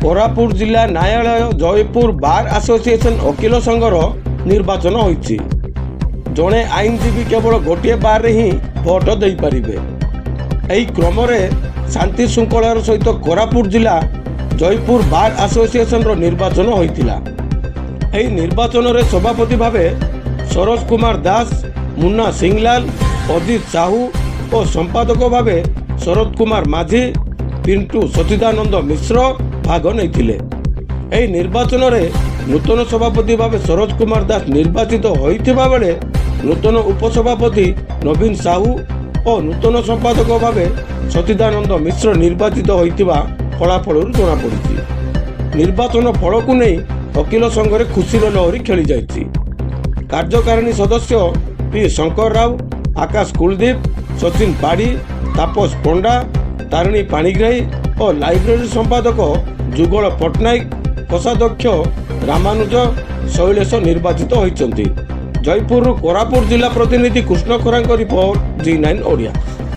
कोरापुट जिला न्यायालय Jaipur bar association वकिल संघर निर्वाचन होइछि। जड़े आईनजीवी केवल गोटे बार ही भोट दे पारिबे। एही क्रम शांति श्रृंखलार सहित कोरापुट जिला जयपुर बार एसोसिएशन रो निर्वाचन होइतिला। एही निर्वाचन रे सभापति भावे सरोज कुमार दास, मुन्ना सिंहलाल, अजित साहू और संपादक भावे शरद कुमार माझी, पिंटू सचिदानंद मिश्र भाग नहीं। एही निर्वाचन रे नूतन सभापति भावे सरोज कुमार दास निर्वाचित होइथिबा बेले नूतन उपसभापति नवीन साहू और नूतन संपादक भावे सचिदानंद मिश्र निर्वाचित होइथिबा फलाफल जना पड़ी। निर्वाचन फल को नहीं वकिल संघ खुशीर लहरी खेली जाइछि। कार्यकारिणी सदस्य पी शंकर राव, आकाश कुलदीप, सचिन पाढ़ी, तापस पंडा, तारिणी पाणिग्राही और लाइब्रेरी संपादक जुगल पट्टनायक, कोषाध्यक्ष रामानुज शैलेश निर्वाचित होइछन्ति। जयपुर कोरापुट जिला प्रतिनिधि कृष्ण खरांक रिपोर्ट G9 ओडिया।